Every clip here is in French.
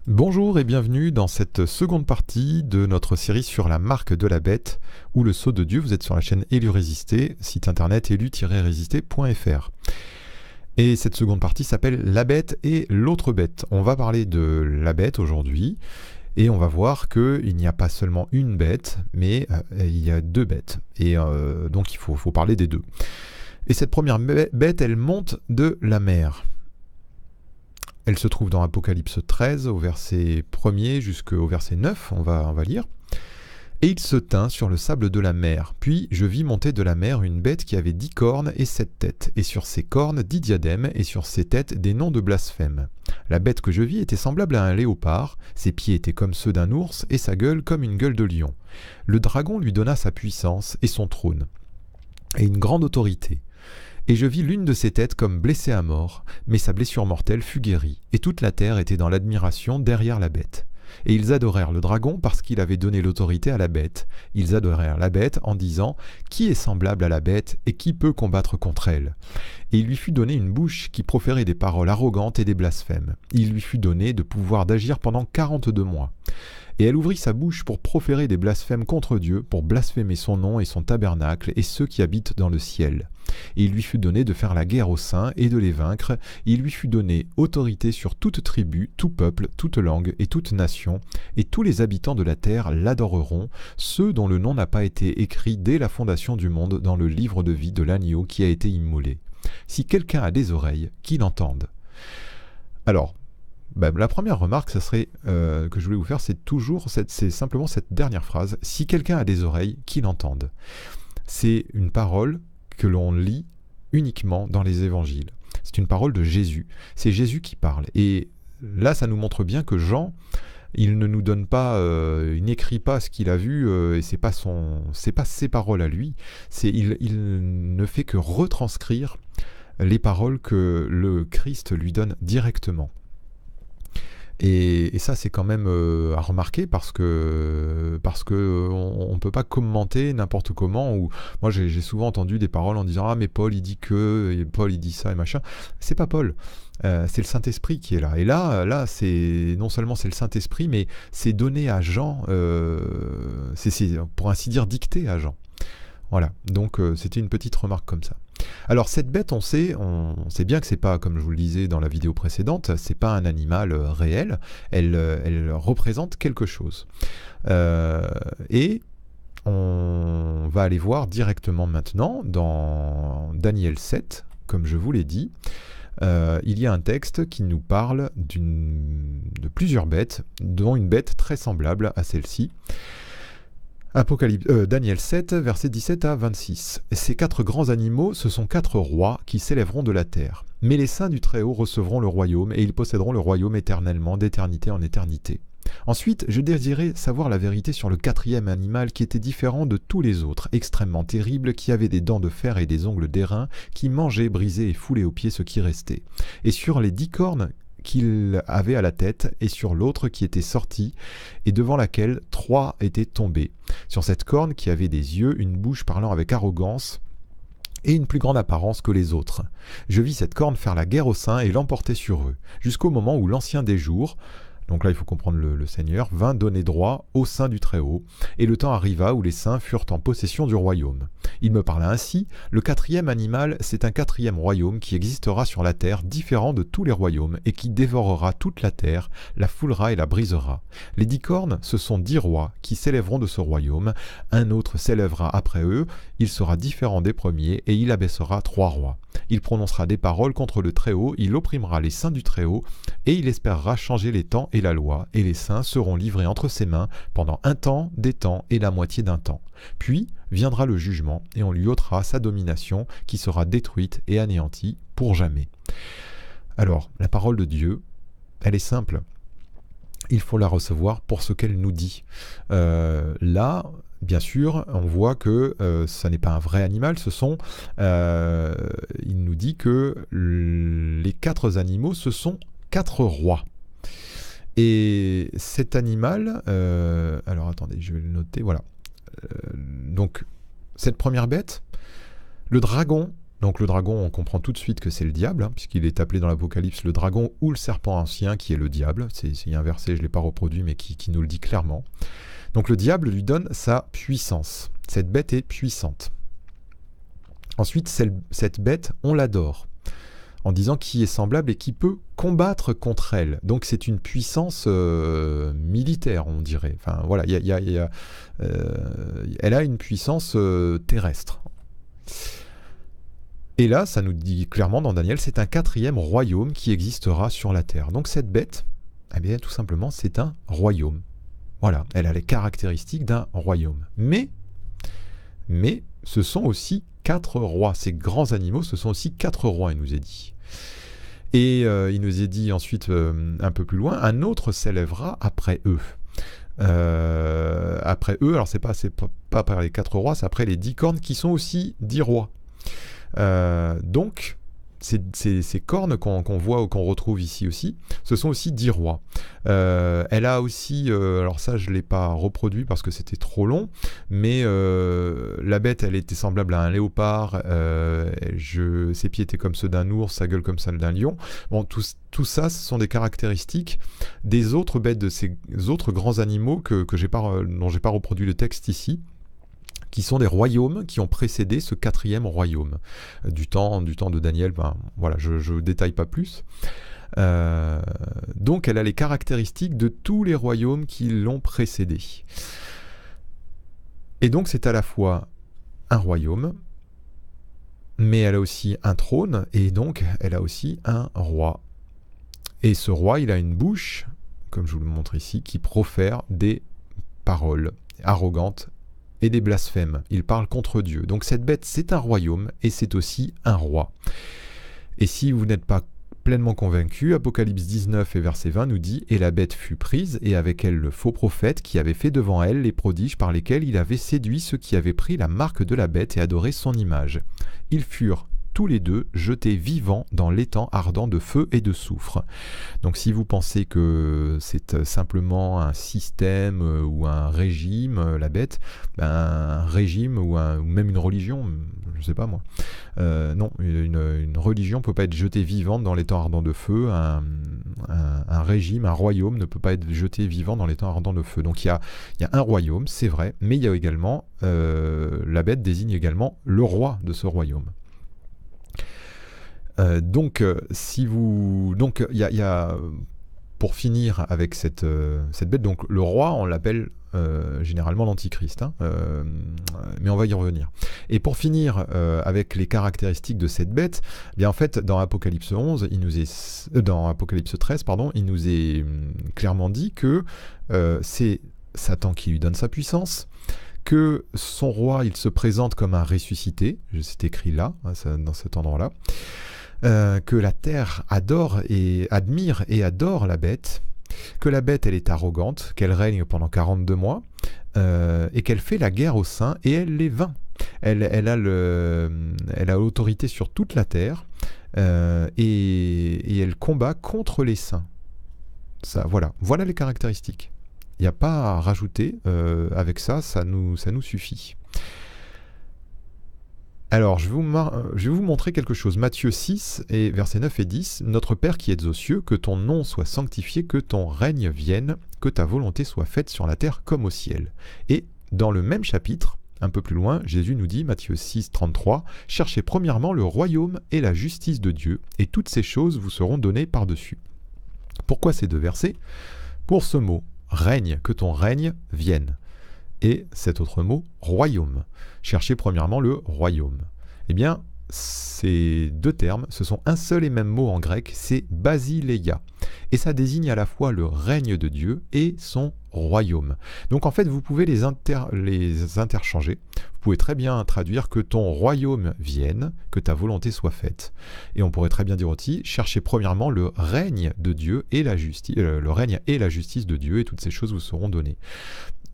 Bonjour et bienvenue dans cette seconde partie de notre série sur la marque de la bête ou le sceau de Dieu. Vous êtes sur la chaîne Élu Résister, site internet élu-résister.fr. Et cette seconde partie s'appelle La bête et l'autre bête. On va parler de la bête aujourd'hui et on va voir qu'il n'y a pas seulement une bête, mais il y a deux bêtes. Et donc il faut parler des deux. Et cette première bête, elle monte de la mer. Elle se trouve dans Apocalypse 13, au verset 1er jusqu'au verset 9, on va lire. Et il se tint sur le sable de la mer. Puis je vis monter de la mer une bête qui avait 10 cornes et 7 têtes, et sur ses cornes 10 diadèmes, et sur ses têtes des noms de blasphème. La bête que je vis était semblable à un léopard, ses pieds étaient comme ceux d'un ours, et sa gueule comme une gueule de lion. Le dragon lui donna sa puissance et son trône, et une grande autorité. Et je vis l'une de ses têtes comme blessée à mort, mais sa blessure mortelle fut guérie, et toute la terre était dans l'admiration derrière la bête. Et ils adorèrent le dragon parce qu'il avait donné l'autorité à la bête. Ils adorèrent la bête en disant « Qui est semblable à la bête et qui peut combattre contre elle ?» Et il lui fut donné une bouche qui proférait des paroles arrogantes et des blasphèmes. Il lui fut donné de pouvoir d'agir pendant 42 mois. Et elle ouvrit sa bouche pour proférer des blasphèmes contre Dieu, pour blasphémer son nom et son tabernacle et ceux qui habitent dans le ciel. Et il lui fut donné de faire la guerre aux saints et de les vaincre. Et il lui fut donné autorité sur toute tribu, tout peuple, toute langue et toute nation. Et tous les habitants de la terre l'adoreront, ceux dont le nom n'a pas été écrit dès la fondation du monde dans le livre de vie de l'agneau qui a été immolé. Si quelqu'un a des oreilles, qu'il entende. Alors, la première remarque, ça serait que je voulais vous faire, c'est simplement cette dernière phrase. Si quelqu'un a des oreilles, qu'il entende. C'est une parole que l'on lit uniquement dans les évangiles. C'est une parole de Jésus. C'est Jésus qui parle. Et là, ça nous montre bien que Jean, il ne nous donne pas, il n'écrit pas ce qu'il a vu, et c'est pas ses paroles à lui. Il ne fait que retranscrire les paroles que le Christ lui donne directement. Et ça, c'est quand même à remarquer parce que on peut pas commenter n'importe comment. Ou moi, j'ai souvent entendu des paroles en disant ah mais Paul il dit que, et Paul il dit ça et machin. C'est pas Paul, c'est le Saint-Esprit qui est là. Et là, c'est non seulement c'est le Saint-Esprit, mais c'est donné à Jean, c'est pour ainsi dire dicté à Jean. Voilà. Donc c'était une petite remarque comme ça. Alors cette bête, on sait bien que c'est pas, comme je vous le disais dans la vidéo précédente, c'est pas un animal réel, elle représente quelque chose. Et on va aller voir directement maintenant dans Daniel 7, comme je vous l'ai dit. Il y a un texte qui nous parle de plusieurs bêtes, dont une bête très semblable à celle-ci. Daniel 7, versets 17 à 26. Ces 4 grands animaux, ce sont 4 rois qui s'élèveront de la terre. Mais les saints du Très-Haut recevront le royaume, et ils posséderont le royaume éternellement, d'éternité en éternité. Ensuite, je désirais savoir la vérité sur le 4e animal qui était différent de tous les autres, extrêmement terrible, qui avait des dents de fer et des ongles d'airain, qui mangeait, brisait et foulait aux pieds ce qui restait. Et sur les 10 cornes qu'il avait à la tête, et sur l'autre qui était sortie, et devant laquelle 3 étaient tombés. Sur cette corne qui avait des yeux, une bouche parlant avec arrogance, et une plus grande apparence que les autres. Je vis cette corne faire la guerre aux saints et l'emporter sur eux, jusqu'au moment où l'ancien des jours, donc là il faut comprendre le Seigneur, vint donner droit au sein du Très-Haut, et le temps arriva où les saints furent en possession du royaume. Il me parla ainsi, le 4e animal, c'est un 4e royaume qui existera sur la terre, différent de tous les royaumes, et qui dévorera toute la terre, la foulera et la brisera. Les 10 cornes, ce sont 10 rois qui s'élèveront de ce royaume, un autre s'élèvera après eux, il sera différent des premiers, et il abaissera 3 rois. Il prononcera des paroles contre le Très-Haut, il opprimera les saints du Très-Haut, et il espérera changer les temps et la loi, et les saints seront livrés entre ses mains pendant un temps, des temps et la moitié d'un temps. Puis viendra le jugement, et on lui ôtera sa domination, qui sera détruite et anéantie pour jamais. Alors, la parole de Dieu, elle est simple. Il faut la recevoir pour ce qu'elle nous dit. Là, bien sûr, on voit que ça n'est pas un vrai animal, il nous dit que les 4 animaux, ce sont 4 rois. Et cet animal, alors attendez, je vais le noter, voilà. Donc, cette première bête, le dragon, Donc le dragon, on comprend tout de suite que c'est le diable, hein, puisqu'il est appelé dans l'Apocalypse le dragon ou le serpent ancien, qui est le diable. C'est un verset, je ne l'ai pas reproduit, mais qui nous le dit clairement. Donc le diable lui donne sa puissance. Cette bête est puissante. Ensuite, cette bête, on l'adore, en disant qui est semblable et qui peut combattre contre elle. Donc c'est une puissance militaire, on dirait. Enfin voilà, elle a une puissance terrestre. Et là, ça nous dit clairement dans Daniel, c'est un 4e royaume qui existera sur la terre. Donc cette bête, eh bien, tout simplement, c'est un royaume. Voilà, elle a les caractéristiques d'un royaume. Mais ce sont aussi 4 rois. Ces grands animaux, ce sont aussi 4 rois, il nous est dit. Et il nous est dit ensuite, un peu plus loin, un autre s'élèvera après eux. Après eux, alors c'est pas après les 4 rois, c'est après les 10 cornes qui sont aussi 10 rois. Donc, ces cornes qu'on voit ou qu'on retrouve ici aussi, ce sont aussi 10 rois. Elle a aussi, alors ça je ne l'ai pas reproduit parce que c'était trop long, mais la bête elle était semblable à un léopard, ses pieds étaient comme ceux d'un ours, sa gueule comme celle d'un lion. Bon, tout ça, ce sont des caractéristiques des autres bêtes, de ces autres grands animaux dont j'ai pas reproduit le texte ici, qui sont des royaumes qui ont précédé ce 4e royaume. Du temps de Daniel, voilà, je ne détaille pas plus. Donc elle a les caractéristiques de tous les royaumes qui l'ont précédé. Et donc c'est à la fois un royaume, mais elle a aussi un trône, et donc elle a aussi un roi. Et ce roi, il a une bouche, comme je vous le montre ici, qui profère des paroles arrogantes et des blasphèmes. Il parle contre Dieu. Donc cette bête, c'est un royaume et c'est aussi un roi. Et si vous n'êtes pas pleinement convaincu, Apocalypse 19 et verset 20 nous dit « Et la bête fut prise, et avec elle le faux prophète qui avait fait devant elle les prodiges par lesquels il avait séduit ceux qui avaient pris la marque de la bête et adoré son image. Ils furent tous les deux jetés vivants dans l'étang ardent de feu et de soufre. » Donc si vous pensez que c'est simplement un système ou un régime, la bête, un régime ou même une religion, je ne sais pas moi. Non, une religion ne peut pas être jetée vivante dans l'étang ardent de feu, un régime, un royaume ne peut pas être jeté vivant dans l'étang ardent de feu. Donc il y a un royaume, c'est vrai, mais il y a également, la bête désigne également le roi de ce royaume. Donc, il y a, pour finir avec cette bête, donc le roi, on l'appelle généralement l'antichrist, hein, mais on va y revenir. Et pour finir avec les caractéristiques de cette bête, eh bien en fait, dans Apocalypse 11, dans Apocalypse 13, pardon, il nous est clairement dit que c'est Satan qui lui donne sa puissance, que son roi, il se présente comme un ressuscité, c'est écrit là, dans cet endroit-là. Que la terre adore et admire et adore la bête, que la bête elle est arrogante, qu'elle règne pendant 42 mois et qu'elle fait la guerre aux saints et elle les vainc. Elle a l'autorité sur toute la terre et elle combat contre les saints. Voilà les caractéristiques. Il n'y a pas à rajouter, avec ça nous suffit. Alors, je vais vous montrer quelque chose. Matthieu 6, et versets 9 et 10. « Notre Père qui êtes aux cieux, que ton nom soit sanctifié, que ton règne vienne, que ta volonté soit faite sur la terre comme au ciel. » Et dans le même chapitre, un peu plus loin, Jésus nous dit, Matthieu 6, 33, « Cherchez premièrement le royaume et la justice de Dieu, et toutes ces choses vous seront données par-dessus. » Pourquoi ces 2 versets ? Pour ce mot, règne, que ton règne vienne. Et cet autre mot, royaume. Cherchez premièrement le royaume. Eh bien, ces 2 termes, ce sont un seul et même mot en grec, c'est basileia. Et ça désigne à la fois le règne de Dieu et son royaume. Donc en fait, vous pouvez les interchanger. Vous pouvez très bien traduire que ton royaume vienne, que ta volonté soit faite. Et on pourrait très bien dire aussi, cherchez premièrement le règne de Dieu et la justice, le règne et la justice de Dieu, et toutes ces choses vous seront données.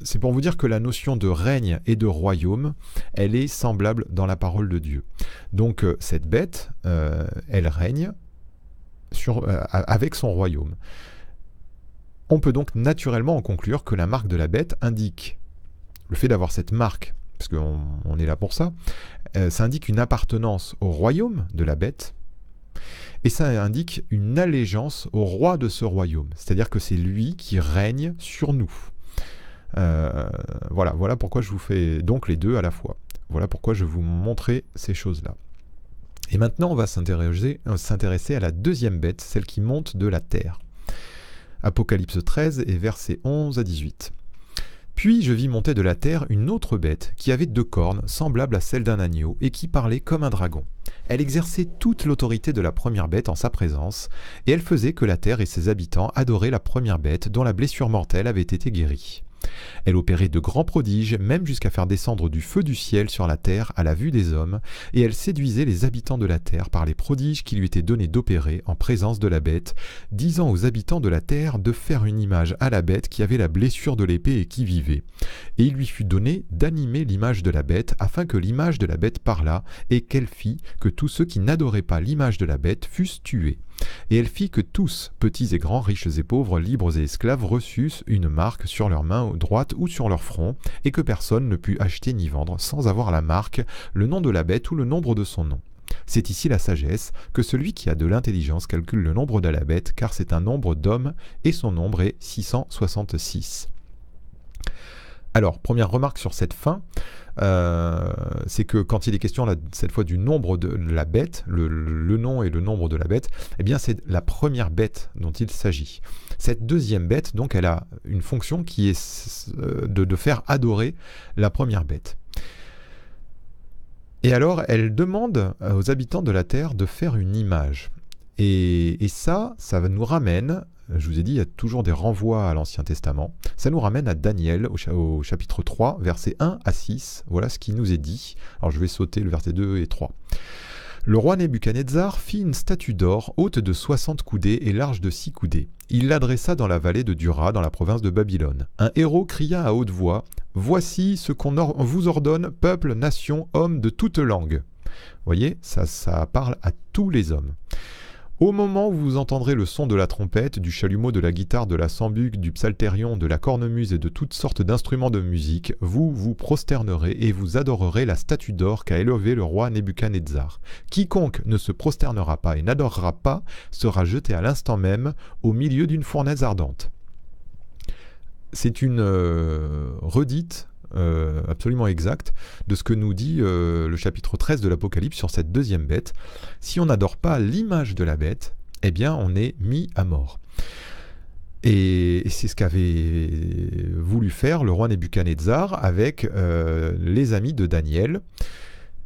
C'est pour vous dire que la notion de règne et de royaume, elle est semblable dans la parole de Dieu. Donc cette bête, elle règne avec son royaume. On peut donc naturellement en conclure que la marque de la bête indique le fait d'avoir cette marque, parce qu'on est là pour ça. Ça indique une appartenance au royaume de la bête, et ça indique une allégeance au roi de ce royaume, c'est-à-dire que c'est lui qui règne sur nous. Voilà pourquoi je vous fais donc les deux à la fois. Voilà pourquoi je vais vous montrer ces choses-là. Et maintenant, on va s'intéresser à la deuxième bête, celle qui monte de la terre. Apocalypse 13 et versets 11 à 18. Puis je vis monter de la terre une autre bête qui avait 2 cornes, semblables à celles d'un agneau, et qui parlait comme un dragon. Elle exerçait toute l'autorité de la première bête en sa présence, et elle faisait que la terre et ses habitants adoraient la première bête dont la blessure mortelle avait été guérie. Elle opérait de grands prodiges, même jusqu'à faire descendre du feu du ciel sur la terre à la vue des hommes, et elle séduisait les habitants de la terre par les prodiges qui lui étaient donnés d'opérer en présence de la bête, disant aux habitants de la terre de faire une image à la bête qui avait la blessure de l'épée et qui vivait. Et il lui fut donné d'animer l'image de la bête, afin que l'image de la bête parlât, et qu'elle fit que tous ceux qui n'adoraient pas l'image de la bête fussent tués. Et elle fit que tous, petits et grands, riches et pauvres, libres et esclaves, reçussent une marque sur leur main droite ou sur leur front, et que personne ne put acheter ni vendre sans avoir la marque, le nom de la bête ou le nombre de son nom. C'est ici la sagesse, que celui qui a de l'intelligence calcule le nombre de la bête, car c'est un nombre d'hommes, et son nombre est 666. Alors, première remarque sur cette fin, c'est que quand il est question là, cette fois du nombre de la bête, le nom et le nombre de la bête, eh bien c'est la première bête dont il s'agit. Cette deuxième bête, donc, elle a une fonction qui est de faire adorer la première bête. Et alors, elle demande aux habitants de la terre de faire une image. Et ça nous ramène, je vous ai dit, il y a toujours des renvois à l'Ancien Testament, ça nous ramène à Daniel au chapitre 3, versets 1 à 6, voilà ce qui nous est dit. Alors je vais sauter le verset 2 et 3. Le roi Nebuchadnezzar fit une statue d'or haute de 60 coudées et large de 6 coudées. Il l'adressa dans la vallée de Dura, dans la province de Babylone. Un héros cria à haute voix, « Voici ce qu'on vous ordonne, peuple, nation, hommes de toute langue. » Vous voyez, ça parle à tous les hommes. Au moment où vous entendrez le son de la trompette, du chalumeau, de la guitare, de la sambuc, du psalterion, de la cornemuse et de toutes sortes d'instruments de musique, vous vous prosternerez et vous adorerez la statue d'or qu'a élevée le roi Nebuchadnezzar. Quiconque ne se prosternera pas et n'adorera pas sera jeté à l'instant même au milieu d'une fournaise ardente. C'est une redite absolument exact de ce que nous dit le chapitre 13 de l'Apocalypse sur cette deuxième bête. Si on n'adore pas l'image de la bête, eh bien on est mis à mort. Et c'est ce qu'avait voulu faire le roi Nebuchadnezzar avec les amis de Daniel.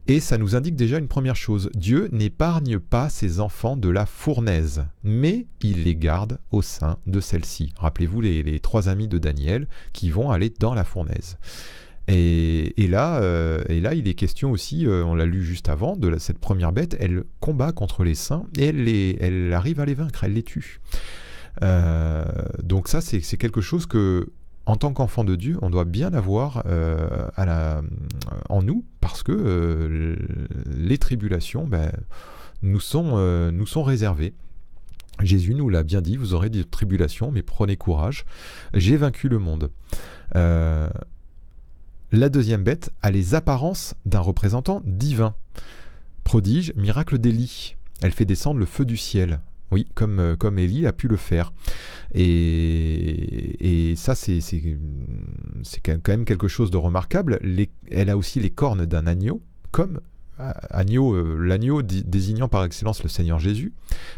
Et ça nous indique déjà une première chose, Dieu n'épargne pas ses enfants de la fournaise, mais il les garde au sein de celle-ci. Rappelez-vous les 3 amis de Daniel qui vont aller dans la fournaise. Et là, il est question aussi, on l'a lu juste avant, de cette première bête, elle combat contre les saints et elle arrive à les vaincre, elle les tue. Donc ça, c'est quelque chose que, en tant qu'enfant de Dieu, on doit bien avoir en nous, parce que les tribulations nous sont réservées. Jésus nous l'a bien dit, vous aurez des tribulations, mais prenez courage, j'ai vaincu le monde. La deuxième bête a les apparences d'un représentant divin. Prodige, miracle d'Élie. Elle fait descendre le feu du ciel. Oui, comme Élie a pu le faire. Et ça, c'est quand même quelque chose de remarquable. Elle a aussi les cornes d'un agneau, comme l'agneau désignant par excellence le Seigneur Jésus,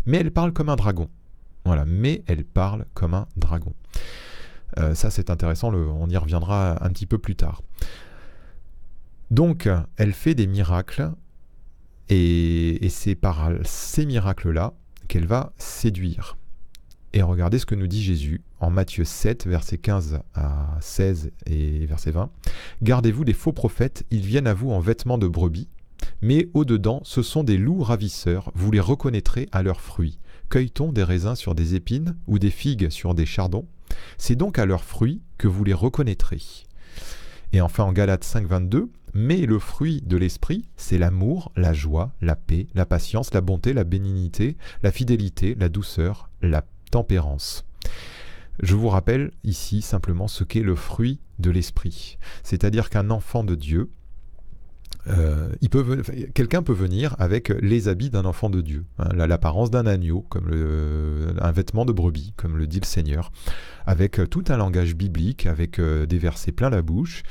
mais elle parle comme un dragon. Voilà, mais elle parle comme un dragon. Ça, c'est intéressant, on y reviendra un petit peu plus tard. Donc, elle fait des miracles, et c'est par ces miracles-là qu'elle va séduire. Et regardez ce que nous dit Jésus en Matthieu 7, versets 15 à 16 et verset 20. « Gardez-vous des faux prophètes, ils viennent à vous en vêtements de brebis, mais au-dedans, ce sont des loups ravisseurs, vous les reconnaîtrez à leurs fruits. Cueille-t-on des raisins sur des épines ou des figues sur des chardons? C'est donc à leurs fruits que vous les reconnaîtrez. » Et enfin en Galates 5, 22, « Mais le fruit de l'esprit, c'est l'amour, la joie, la paix, la patience, la bonté, la bénignité, la fidélité, la douceur, la tempérance. » Je vous rappelle ici simplement ce qu'est le fruit de l'esprit. C'est-à-dire qu'un enfant de Dieu quelqu'un peut venir avec les habits d'un enfant de Dieu, hein, l'apparence d'un agneau, comme un vêtement de brebis, comme le dit le Seigneur, avec tout un langage biblique, avec des versets plein la bouche.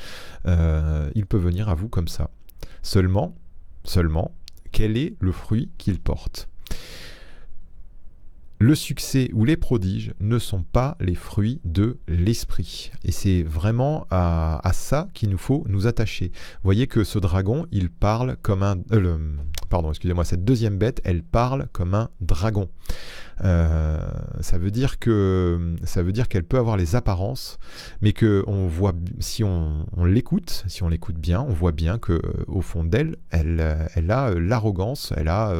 Il peut venir à vous comme ça. Seulement, quel est le fruit qu'il porte ? Le succès ou les prodiges ne sont pas les fruits de l'esprit. Et c'est vraiment à ça qu'il nous faut nous attacher. Vous voyez que ce dragon, il parle comme un... cette deuxième bête, elle parle comme un dragon. Ça veut dire qu'elle peut avoir les apparences, mais que si on l'écoute bien, on voit bien que au fond d'elle, elle a l'arrogance, elle a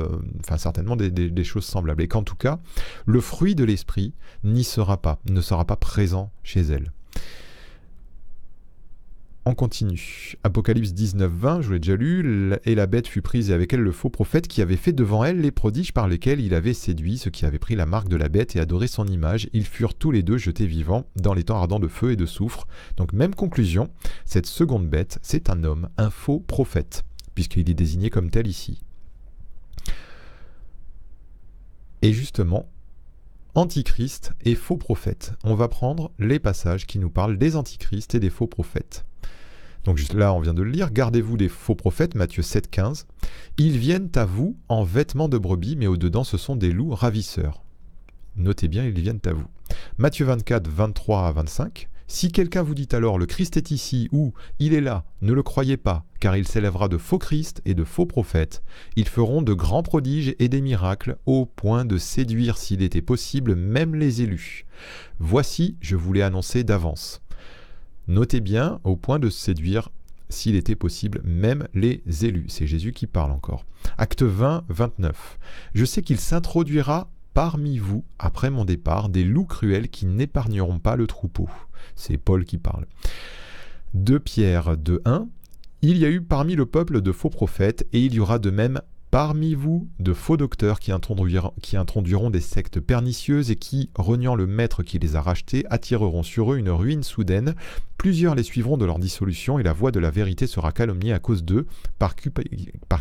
certainement des choses semblables, et qu'en tout cas, le fruit de l'esprit ne sera pas présent chez elle. On continue. Apocalypse 19, 20, je vous l'ai déjà lu. Et la bête fut prise et avec elle le faux prophète qui avait fait devant elle les prodiges par lesquels il avait séduit ceux qui avaient pris la marque de la bête et adoré son image. Ils furent tous les deux jetés vivants dans les temps ardents de feu et de soufre. Donc même conclusion, cette seconde bête, c'est un homme, un faux prophète, puisqu'il est désigné comme tel ici. Et justement, antichrist et faux prophète. On va prendre les passages qui nous parlent des antichrists et des faux prophètes. Donc juste là, on vient de le lire. Gardez-vous des faux prophètes, Matthieu 7, 15. Ils viennent à vous en vêtements de brebis, mais au-dedans, ce sont des loups ravisseurs. Notez bien, ils viennent à vous. Matthieu 24, 23 à 25. Si quelqu'un vous dit alors, le Christ est ici, ou il est là, ne le croyez pas, car il s'élèvera de faux Christ et de faux prophètes. Ils feront de grands prodiges et des miracles, au point de séduire, s'il était possible, même les élus. Voici, je vous l'ai annoncé d'avance. Notez bien, au point de séduire, s'il était possible, même les élus. C'est Jésus qui parle encore. Acte 20, 29. Je sais qu'il s'introduira parmi vous, après mon départ, des loups cruels qui n'épargneront pas le troupeau. C'est Paul qui parle. 2 Pierre 2, 1. Il y a eu parmi le peuple de faux prophètes, et il y aura de même parmi vous de faux docteurs qui introduiront des sectes pernicieuses et qui, reniant le maître qui les a rachetés, attireront sur eux une ruine soudaine. Plusieurs les suivront de leur dissolution et la voix de la vérité sera calomniée à cause d'eux par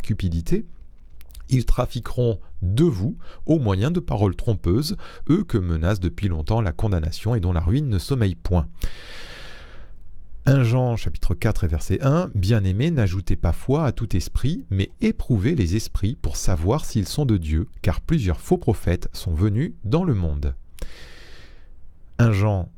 cupidité. Ils trafiqueront de vous au moyen de paroles trompeuses, eux que menace depuis longtemps la condamnation et dont la ruine ne sommeille point. 1 Jean chapitre 4 et verset 1, « Bien-aimés, n'ajoutez pas foi à tout esprit, mais éprouvez les esprits pour savoir s'ils sont de Dieu, car plusieurs faux prophètes sont venus dans le monde. » 1 Jean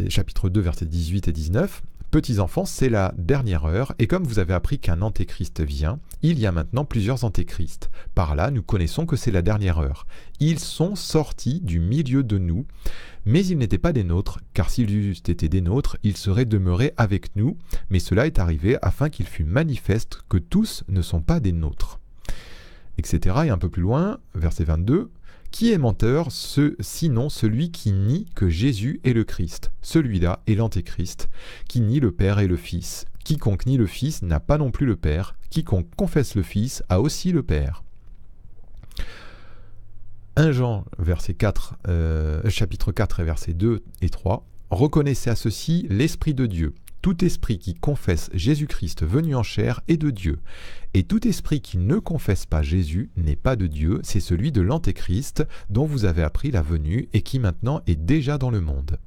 chapitre 2 versets 18 et 19, « Petits enfants, c'est la dernière heure, et comme vous avez appris qu'un antéchrist vient, il y a maintenant plusieurs antéchrists. Par là, nous connaissons que c'est la dernière heure. Ils sont sortis du milieu de nous, mais ils n'étaient pas des nôtres, car s'ils eussent été des nôtres, ils seraient demeurés avec nous, mais cela est arrivé afin qu'il fût manifeste que tous ne sont pas des nôtres. » Etc. Et un peu plus loin, verset 22, « Qui est menteur, sinon celui qui nie que Jésus est le Christ? Celui-là est l'antéchrist, qui nie le Père et le Fils. Quiconque nie le Fils n'a pas non plus le Père. Quiconque confesse le Fils a aussi le Père. » 1 Jean chapitre 4 et versets 2 et 3. « Reconnaissez à ceci l'Esprit de Dieu. Tout esprit qui confesse Jésus-Christ venu en chair est de Dieu. Et tout esprit qui ne confesse pas Jésus n'est pas de Dieu, c'est celui de l'Antéchrist dont vous avez appris la venue et qui maintenant est déjà dans le monde. »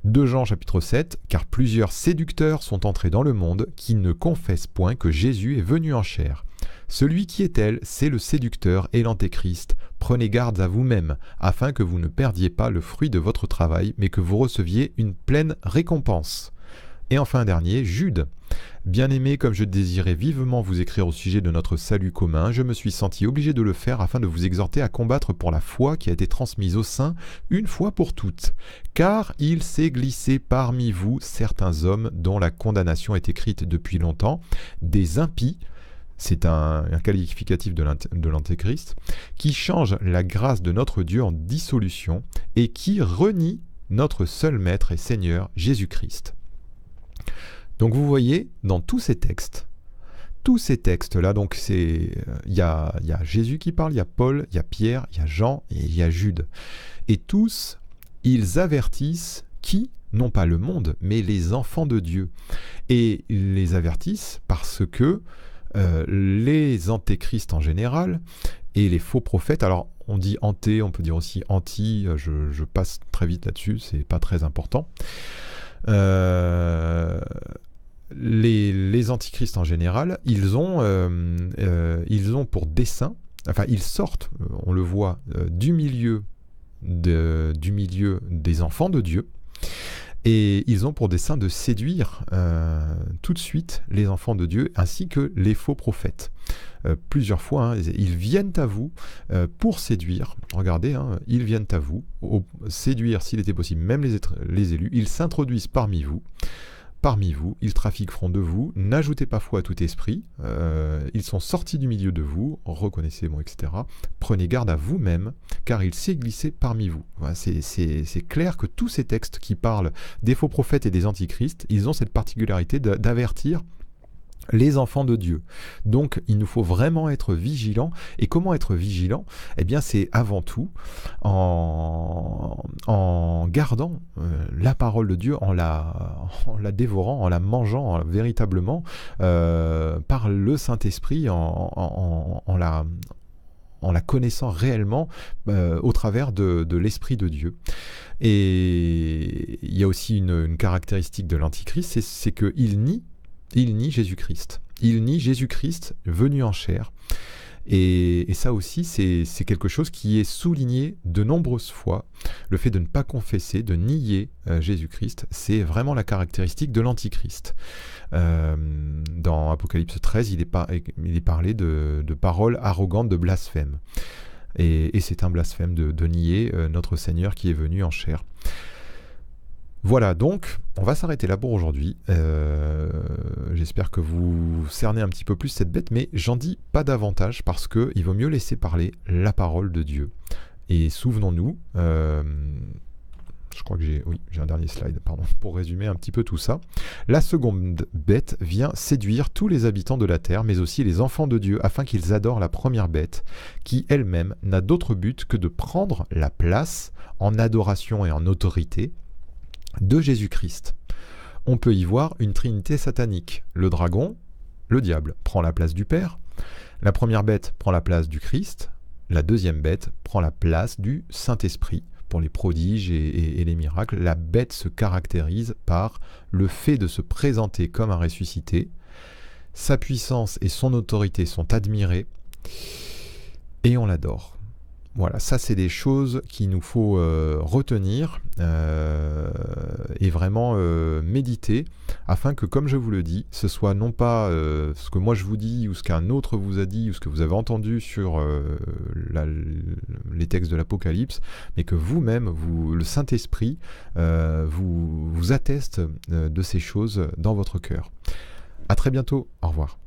2 Jean chapitre 7, « Car plusieurs séducteurs sont entrés dans le monde qui ne confessent point que Jésus est venu en chair. Celui qui est tel, c'est le séducteur et l'antéchrist. Prenez garde à vous-même, afin que vous ne perdiez pas le fruit de votre travail, mais que vous receviez une pleine récompense. » Et enfin un dernier, Jude. « Bien-aimés, comme je désirais vivement vous écrire au sujet de notre salut commun, je me suis senti obligé de le faire afin de vous exhorter à combattre pour la foi qui a été transmise aux saints une fois pour toutes. Car il s'est glissé parmi vous certains hommes dont la condamnation est écrite depuis longtemps, des impies, c'est un qualificatif de l'antéchrist, qui changent la grâce de notre Dieu en dissolution et qui renient notre seul Maître et Seigneur Jésus-Christ. » Donc vous voyez, dans tous ces textes-là, donc il y a Jésus qui parle, il y a Paul, il y a Pierre, il y a Jean et il y a Jude. Et tous, ils avertissent qui non pas le monde, mais les enfants de Dieu. Et ils les avertissent parce que les antéchrists en général et les faux prophètes, alors on dit anté, on peut dire aussi anti, je passe très vite là-dessus, c'est pas très important. Les antichrists en général, ils ont pour dessein, enfin ils sortent, on le voit, du milieu des enfants de Dieu, et ils ont pour dessein de séduire tout de suite les enfants de Dieu ainsi que les faux prophètes. Plusieurs fois, ils viennent à vous pour séduire. Regardez, ils viennent à vous, séduire s'il était possible, même les élus. Ils s'introduisent parmi vous, ils trafiqueront de vous, n'ajoutez pas foi à tout esprit, ils sont sortis du milieu de vous, reconnaissez, etc. Prenez garde à vous-même, car il s'est glissé parmi vous. Voilà, c'est clair que tous ces textes qui parlent des faux prophètes et des antichrists, ils ont cette particularité d'avertir les enfants de Dieu. Donc, il nous faut vraiment être vigilants. Et comment être vigilant? Eh bien, c'est avant tout en gardant la parole de Dieu, en la dévorant, en la mangeant véritablement par le Saint-Esprit, en la connaissant réellement au travers de l'Esprit de Dieu. Et il y a aussi une caractéristique de l'Antichrist, c'est qu'il nie Jésus-Christ. Il nie Jésus-Christ venu en chair. Et ça aussi, c'est quelque chose qui est souligné de nombreuses fois. Le fait de ne pas confesser, de nier Jésus-Christ, c'est vraiment la caractéristique de l'Antichrist. Dans Apocalypse 13, il est parlé de paroles arrogantes, de blasphème. Et c'est un blasphème de nier notre Seigneur qui est venu en chair. Voilà, donc, on va s'arrêter là pour aujourd'hui. J'espère que vous cernez un petit peu plus cette bête, mais j'en dis pas davantage parce qu'il vaut mieux laisser parler la parole de Dieu. Et souvenons-nous, je crois que j'ai un dernier slide, pardon, pour résumer un petit peu tout ça. La seconde bête vient séduire tous les habitants de la terre, mais aussi les enfants de Dieu, afin qu'ils adorent la première bête, qui elle-même n'a d'autre but que de prendre la place en adoration et en autorité de Jésus-Christ. On peut y voir une trinité satanique. Le dragon, le diable, prend la place du Père. La première bête prend la place du Christ. La deuxième bête prend la place du Saint-Esprit. Pour les prodiges et les miracles, la bête se caractérise par le fait de se présenter comme un ressuscité. Sa puissance et son autorité sont admirées et on l'adore. Voilà, ça c'est des choses qu'il nous faut retenir et vraiment méditer, afin que, comme je vous le dis, ce soit non pas ce que moi je vous dis, ou ce qu'un autre vous a dit, ou ce que vous avez entendu sur les textes de l'Apocalypse, mais que vous-même, le Saint-Esprit, vous atteste de ces choses dans votre cœur. À très bientôt, au revoir.